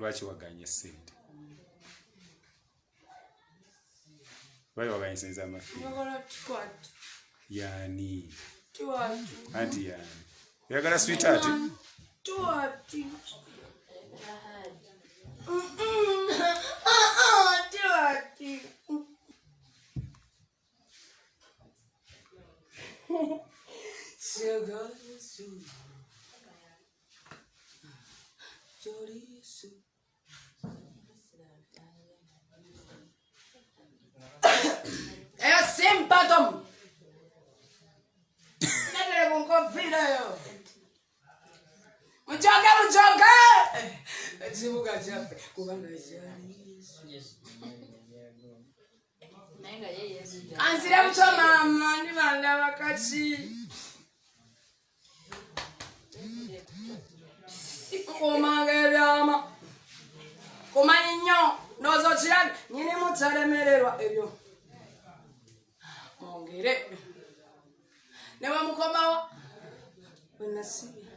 bakiwaganya sente bakiwaganya sente z'amafimu yani anti yani yagala sweetheart Simpatom. Negre con confina yo. Muchoka. Ezibuka chape kubanga jani. Nenga yeye. Ansira mchoma mani banda wakati. Komangera Komanyo nozo chirani nyine mutsaremererwa ebyo. Ongere. Newa mukomawa. Wenasibi.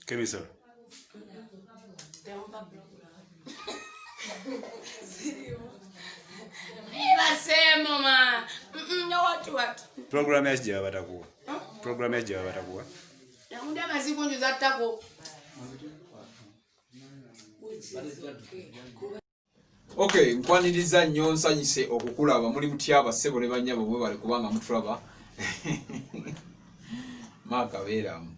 Kemisoro. Ibasemo ma. What? Program ya jaba batakuwa. Program ya jaba batakuwa. Ya muda mazikunju za tako. Okay, nkwaniriza nnyo nsanyise okukulaba muli mutyaba ssebo ne bannyabo bwe bali kubanga mutulaba. Makabeeramu.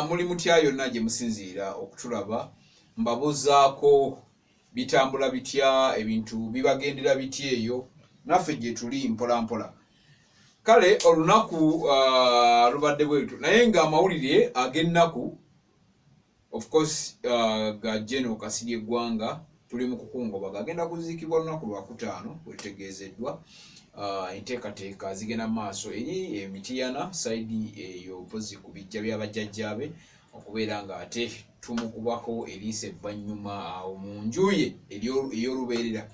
Muli mutya yonna gye musinziira okutulaba. Mbabuzaako bitambula bitya ebintu bibagendera bitya eyo naffe gye tuli mpola mpola. Kale olunaku lubadde bwetu naye nga amawulire ag'ennaku of course ga General Kasirye Gwanga tuli mu kukungoba gagenda kuziikibwa lunaku lwa kutaano wetegeezeddwa. Enteekateeka zigenda maaso eri emitiyana saidi eyo pozi ku bijja by'abajjajjaabe okubeera nga ate tumukubako eriisa evvannyuma awo mu njuye ey'olubeerera.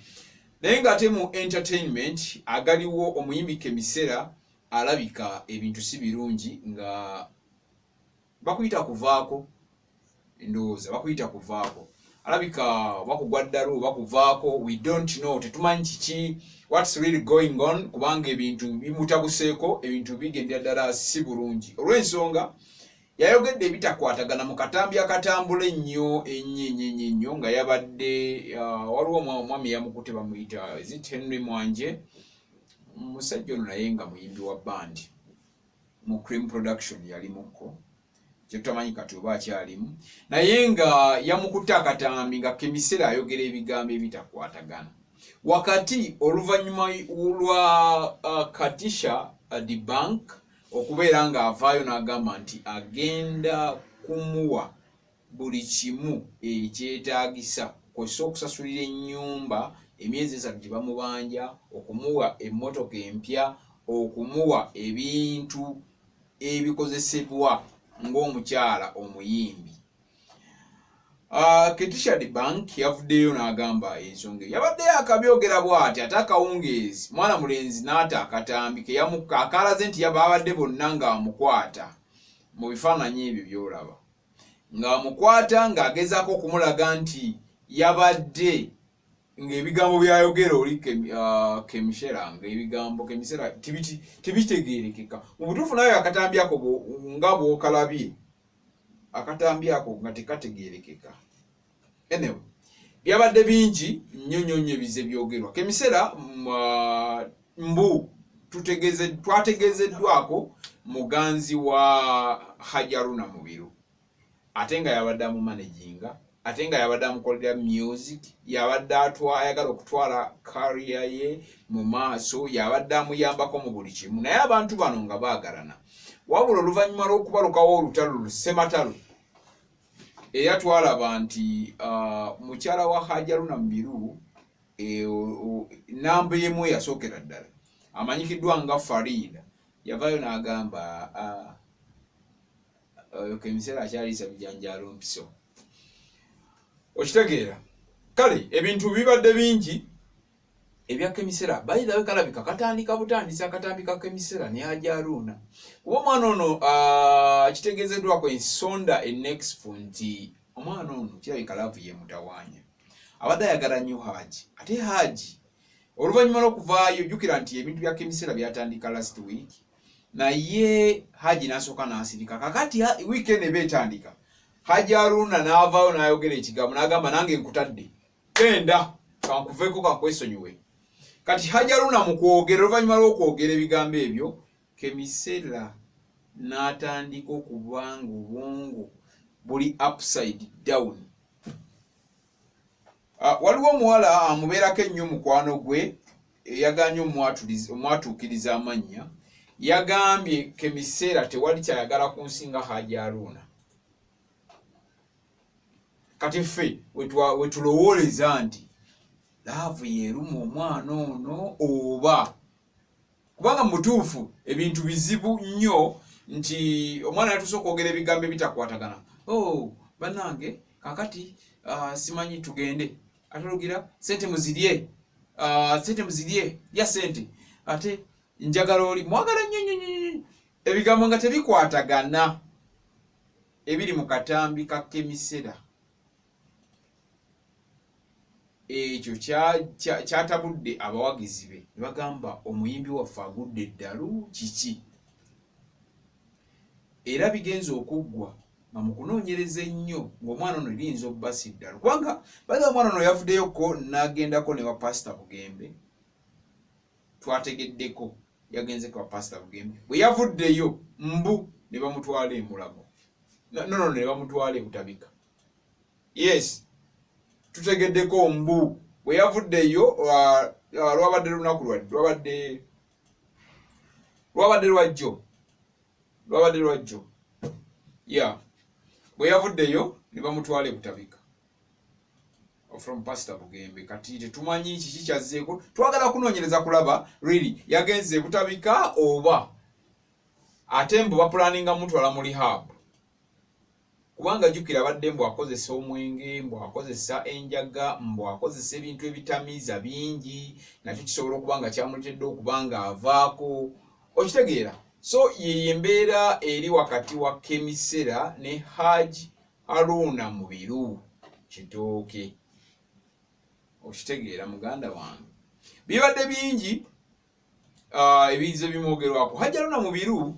Naye ng'ate mu entertainment agaliwo omuyimbi Kemisera alabika ebintu si birungi nga bakuyita kuvaako ndowooza bakuyita kuvaako alabika bakugwa ddalo bakuvaako we don't know tetumanyi kiki what's really going on kubanga ebintu bimutabuseeko ebintu bigendera ddala si bulungi olw'ensonga yayogedde ebitakwatagana mu katambi akatambula ennyo nga yabadde waliwo omwami yamukute bamuyita Henry Mwanje musajja ono naye nga muyimbi wa bandi mu Cream Production yalimuko kyetamanyi kati oba akyalimu naye nga yamukutte akatambi nga Kemisera ayogera ebigambo ebitakwatagana wakati oluvannyuma lwa Katisha Dbank okubeera nga avaayo n'agamba nti agenda kumuwa buli kimu ekyetaagisa kw'ossa okusasulira ennyumba emyezi 3 gye bamubanja okumuwa emmotoka empya okumuwa ebintu ebikozesebwa ng'omukyala omuyimbi. Katisha Dbank yavuddeyo n'agamba ensonga yabadde akabyogera bw'ati ate akawungeezi mwana mulenzi n'ata akatambi ke akalaze nti yababadde bonna ng'amukwata mu bifaananyi ebyo by'olaba ng'amukwata ng'agezaako okumulaga nti yabadde ng'ebigambo byayogera oli Kemisera ng'ebigambo Kemisera tibitegeerekeka mu butuufu nayo akatambi ako nga bw'okalabye akatambi ako nga tekategeerekeka. Anyway, byabadde bingi nnyo ebize byogerwa. Kemisera twategeezeddwako muganzi wa Hajaruna Mubiru ate nga yabadde amumanaginga ate nga yabadde amukolera music yabadde ayagala okutwala career ye mu maaso yabadde amuyambako mu buli kimu naye abantu bano nga baagalana wabula oluvannyuma lw'okubalukawo olutalo lusematalo eyatwalaba nti mukyala wa Hajaruna Mubiru namba emu yasookera ddala amanyikiddwa nga Farida yavaayo n'agamba Kemisera akyaliisa bijanjaalo mpiso okitegeera. Kale ebintu bibadde bingi ebya kemisera bayida wekalabika katandika butandisa katambika kemisera ne Hajja Haruna kuba omwana ono kitegezeddwako ensonda enexfu nti omwana ono kirabika laavu ye mutawanya abadde ayagala nnyo Haji ate Haji oluvannyuma lw'okuvaayo jjukira nti ebintu bya kemisera byatandika last week naye Haji n'asooka n'asirika kakati weekend eba etandika Hajja Haruna n'avaayo n'ayogera ekigambo n'agamba nange nkutadde genda kankuveeko kankwesonyiwe kati Hajja Haruna mu kwogera oluvannyuma lw'okwogera ebigambo ebyo kemisera n'atandika okuba nga obwongo buli upside down. Waliwo omuwala amubeerako ennyo mukwano gwe eyaganye omwatuukiriza amannya yagambye kemisera tewali kyayagala ku nsi nga Hajja Haruna. Kati ffe wetulowooleza nti laavu yeruma omwana ono oba kubanga mutuufu ebintu bizibu nnyo nti omwana yatuuse okwogera ebigambo ebitakwatagana. Bannange kakati simanyi tugende atulugira sente muzirye lya sente ate njagala oli mwagala nnyo ebigambo nga tebikwatagana ebiri mu katambi ka kemisera. Ekyo kyatabudde abawagizi be ne bagamba omuyimbi waffe agudde eddalu kiki era bigenze okuggwa nga mu kunoonyereza ennyo ng'omwana ono liyinza obba si ddalu kubanga bali omwana ono yavuddeyoko n'agendako ne wa Pastor Bugembe twategeddeko yagenzeko wa Pastor Bugembe bwe yavuddeyo mbu ne bamutwala e Mulago ne bamutwala e Butabika. Yes tutegeddeko mbu bwe yavuddeyo lwabadde lunaku lwabadde lwajjo bwe yavuddeyo ne bamutwala e Butabika from Pastor Bugembe. Kati tetumanyi kiki kyazzeeko twagala kunoonyereza kulaba really yagenze e Butabika oba ate mbu bapulaninga mutwala mu rehab kubanga jjukira abadde mbu akozesa omwenge mbu akozesa enjaga mbu akozesa ebintu ebitamiiza bingi nakyo kisobola okuba nga kyamuletedde okuba nga avaako okitegeera. So ye embeera eri wakati wa kemisera ne Hajji Haruna mu biru kitooke okitegeera muganda wange bibadde bingi ebizo bimwogerwako. Hajji Haruna mu biru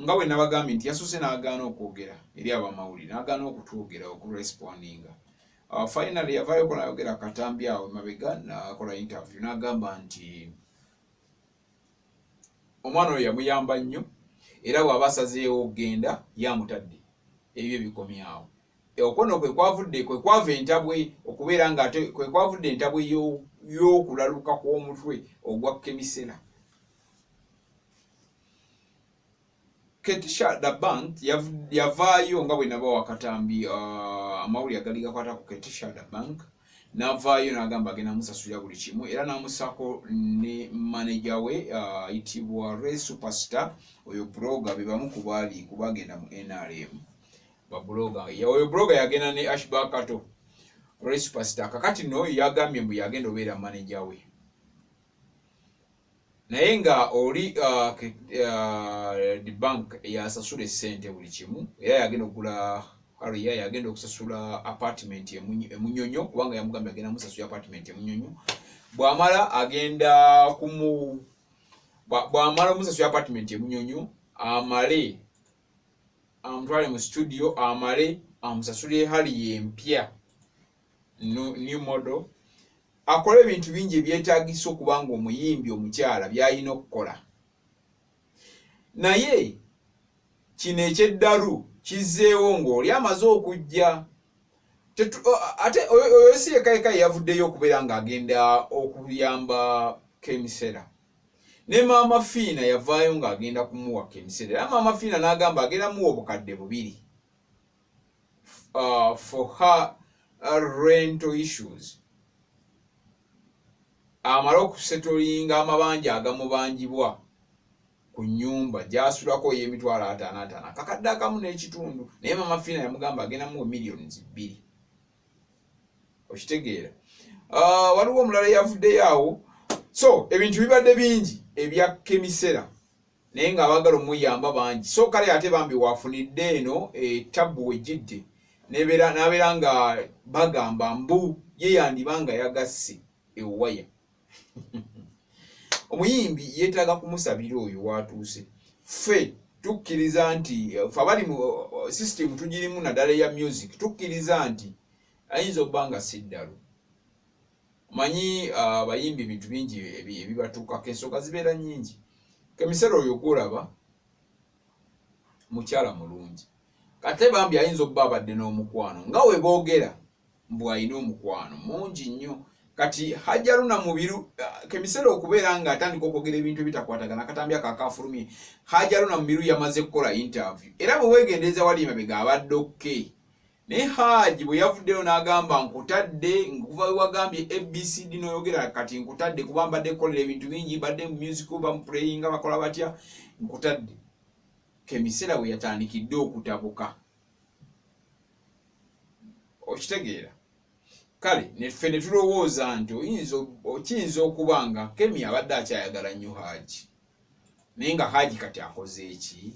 nga bwe nabagambye nti yasose n'agaana okwogera eri abamawulire n'agaana okutwogera okurespondinga. Finally yavaayoko n'ayogera katambi awo mabega n'akola interview n'agamba nti omwana oyo yamuyamba nnyo era bw'aba asazeewo okugenda yamutadde ebyo bikomyawo. Okono kwe kwava entabwe okubeera nga ate kwe kwavudde entabwe y'okulaluka kw'omutwe ogwa kemisera. Ketisha da Bank yavaayo nga bwe naba wakatambi amawulire agali gakwata ku Ketisha da Bank n'avaayo n'agamba agenda musasulira buli kimu era n'amusako ne manager we ayitibwa Ray Superstar oyo blogger be bamu kubaali kubagenda mu NRM bablogger oyo blogger yagenda ne Ashba Kato Ray Superstar kakati no yagambye mbu yagenda obeera manager we naye nga oli the bank yasasula essente buli kimu era yagenda okugula Hariya yagenda okusasula apartment emunyonyo kubanga yamugambye agenda musasula apartment emunyonyo bw'amala agenda bw'amala musasula apartment emunyonyo amale amutwale mu studio amale amusasule Hariya empya new model akola ebintu bingi ebyetaagisa okuba nga omuyimbi omukyala by'alina okukola naye kino ekyeddalu kizzeewo ng'oli amaze okujja ate oyo si yekayekayi yavuddeyo okubeera ng'agenda okuyamba kemisera ne maama Fiina yavaayo ng'agenda kumuwa kemisera era maama Fiina n'agamba agenda muwa obukadde 2 for her rental issues amala okusetolinga amabanja agamubanjibwa ku nnyumba gy'asulako y'emitwalo 55 kakadde akamu n'ekitundu naye maama Fiina yamugamba agenda muwa millions 2 okitegeera. waliwo omulala yavudde yaawo. So ebintu bibadde bingi ebya kemisera naye nga abagala omuyamba bangi. So kale ate bambi wafunidde eno etabu wejjidde n'abeera nga bagamba mbu ye yandibanga yagasse ewaya. Omuyimbi yeetaaga kumusabira oyo watuuse. Ffe tukkiriza nti ffe abali mu system tugirimu naddala eya music tukkiriza nti ayinza okuba nga si ddalo. Manyi abayimbi ebintu bingi ebibatuukako ensonga zibeera nnyingi. Kemisera oyo gwolaba mukyala mulungi. Kate bambi ayinza okuba abadde n'omukwano nga we boogera mbu alina omukwano mungi nnyo. Kati Hajji Haruna Mubiru Kemisera okubeera nga atandika okwogera ebintu ebitakwatagana katambi akakafulumye. Hajji Haruna Mubiru yamaze kukola interview era bwe weegendereza wali emabega abadde okay. Naye Hajji bwe yavuddeyo n'agamba nkutadde nkuva we wagambye ABCD n'oyogera kati nkutadde kuba mbadde kukolera ebintu bingi badde mu music bamupureyinga bakola batya nkutadde. Kemisera bwe yatandikidde okutabuka. Okitegeera? Kale neffe ne tulowooza nti kiyinza okuba nga Kemi abadde akyayagala nnyo Hajji. Naye nga Hajji kati akoze eki?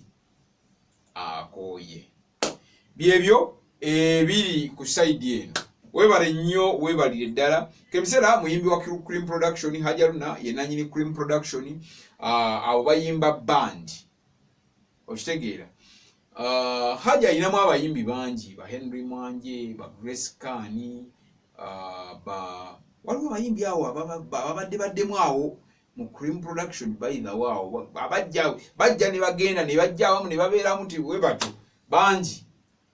Akooye. Byebyo biri ku side eno. Webale nnyo webalire ddala. Kemisera muyimbi wa Cream Production, Hajji Haruna ye nannyini Cream Production, abo bayimba band. Okitegeera? Hajji alinamu abayimbi bangi, ba Henry Mwanje, ba Grace Kani, waliwo abayimbi awo baddemu awo mu Cream Production by the wow. Bajja ne bagenda ne bajja awamu ne babeeramu nti we batyo bangi.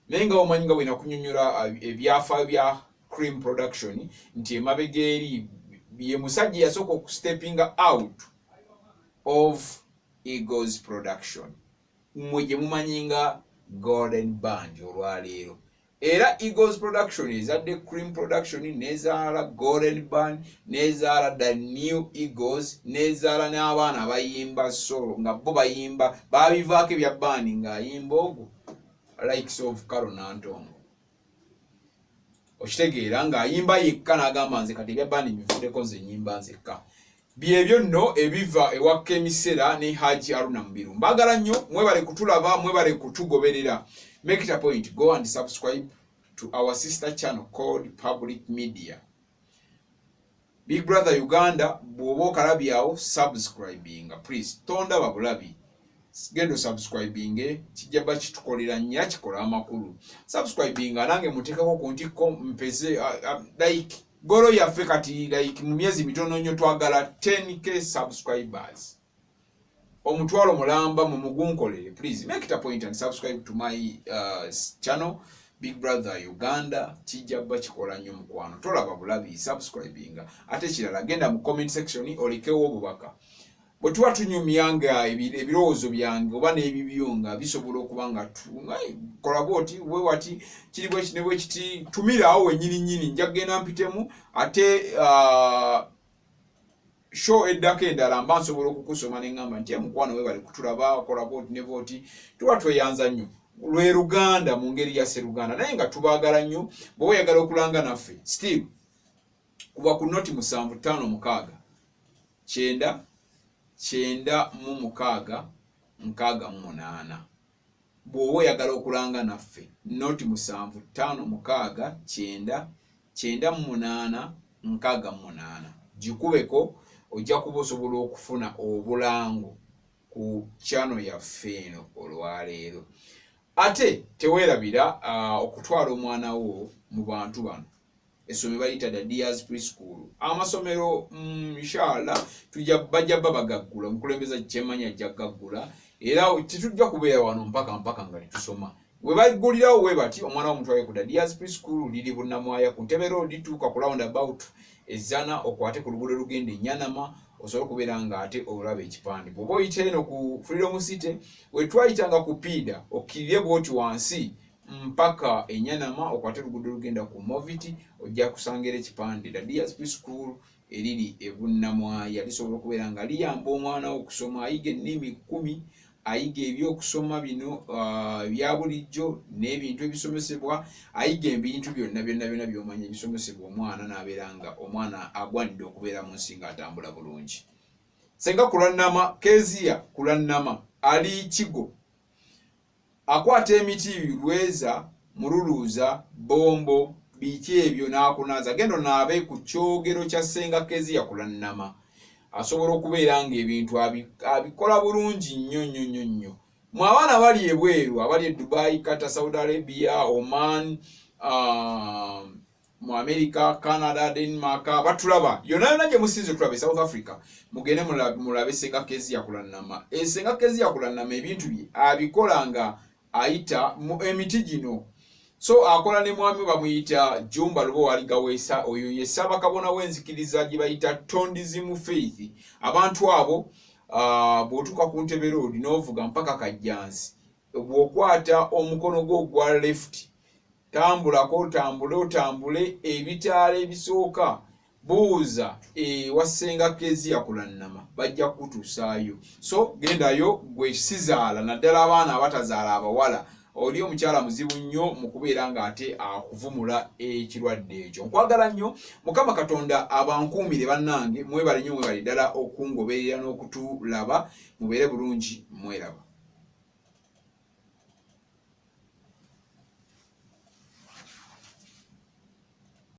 Naye nga omanyi nga bwe nakunyonnyola ebyafaayo bya Cream Production nti emabega eri ye musajja yasooka okustepping out of Eagles Production. Mmwe gye mumanyi nga Golden Band olwaleero. Era Eagles Production ezadde Cream Production nezaala Golden Band nezaala the New Eagles nezaala n'abaana abayimba solo nga bo bayimba babivaako ebya band nga ayimba ogwo likes of Karo Nantongo. Okitegeera nga ayimba yekka n'agamba nze kati ebya band bivuddeko nze nyimba nzekka. Byebyo nno ebiva ewa Kemisera ne Hajji Haruna Mubiru. Mbagala nnyo mwebale kutulaba mwebale kutugoberera. Make it a point, go and subscribe to our sister channel called Public Media. Big Brother Uganda, bwoba okalabyawo subscribing. Please, tonda babulabi. Gendo subscribing, kijaba kitukolera nnyo kikola amakulu. Subscribing nange muteekako ku ntiko mpeze like golo yaffe kati like mu myezi mitono nnyo twagala 10k subscribers. Omutwalo mulamba mu mugunkolere. Please make it a point and subscribe to my channel Big Brother Uganda. Kijaba kikola nnyo mukwano. Tolaba bulabi subscribing. Ate kirala genda mu comment section olikewo obubaka. Bwe tuba tunyumyanga ebirowoozo byange oba n'ebibyo nga bisobola okuba nga kola bwoti we wati kiri bwe kine bwe kiti tumirawo wennyini nnyini nja kugenda mpitemu ate show eddako endala mba nsobola okukusoma ne ngamba nti mukwano we bali kutulaba kola bwoti ne bwoti tuba tweyanza nnyo lwe Luganda mu ngeri ya Sseruganda naye nga tubaagala nnyo bwe oyagala okulanga naffe still kuba ku noti 756 968 bw'oba oyagala okulanga naffe noti 756 968 gikubeko ojja kuba osobola okufuna obulango ku channel yaffe eno olwaleero. Ate teweerabira okutwala omwana wo mu bantu bano esomero bayita the Diaz Preschool. Amasomero inshallah bajja babagaggula mukulembeza kyemanya ajja gaggula era tetujja kubeera wano mpaka nga tusoma. We bagulirawo we bati omwana wo mutwaye ku the Diaz Preschool liri Bunnamwaya ku Ntebe Road lituuka ku roundabout ezana okwate ku luguudo lugenda e Nyanama osobola kubeera nga ate olaba ekipande. Bw'oba oyita eno ku Freedom City we twayitanga ku Pida okkirire bwoti wansi mpaka e Nyanama okwate luguudo lugenda ku Moviti ojja kusangera ekipande the Diaz Preschool eriri e Bunnamwaya lisobola okubeera nga liyamba omwana wo okusoma ayiga ennimi 10 ayiga ebyokusoma bino bya bulijjo n'ebintu ebisomesebwa, ayiga ebintu byonna by'omanyi ebisomesebwa omwana n'abeera nga omwana agwanidde okubeera mu nsi ng'atambula bulungi. Senga Kulannama, Kezia Kulannama ali Kigo, akwata emiti Lweza, Mululuuza, Bombo, biki ebyo n'akunaza. Gendo naabe ku kyogero kya Senga Kezia Kulannama, asobola okubeera nga ebintu abikola bulungi nnyo. Mu abaana bali ebweru, abali e Dubai, Qatar, Saudi Arabia, Oman, mu America, Canada, Denmark, batulaba yonna gye musinze tulaba South Africa, mugende mulabe Senga Kezia Kulannama. Senga Kezia Kulannama ebintu bye abikola nga ayita mu emiti gino. So akola ne mwami bamuyita Jumba Lubo Waligaweesa, oyo ye Ssaabakabona w'enzikiriza gye bayita Tondizimu Faith. Abantu abo bw'otuuka ku Ntebe Road n'ovuga mpaka Kajjansi, bw'okwata omukono gwo gwa left, tambulako otambule ebitaala ebisooka, buuza wa Senga Kezia Kulannama, bajja kutuusaayo. So gendayo gwe sizaala, naddala abaana abatazaala abawala, oli omukyala muzibu nnyo mu kubeera ng'ate akuvumula ekirwadde ekyo. Nkwagala nnyo, Mukama Katonda abankuumire bannange, mwebale nnyo mwebale ddala okungoberera n'okutulaba, mubeere bulungi, mweraba.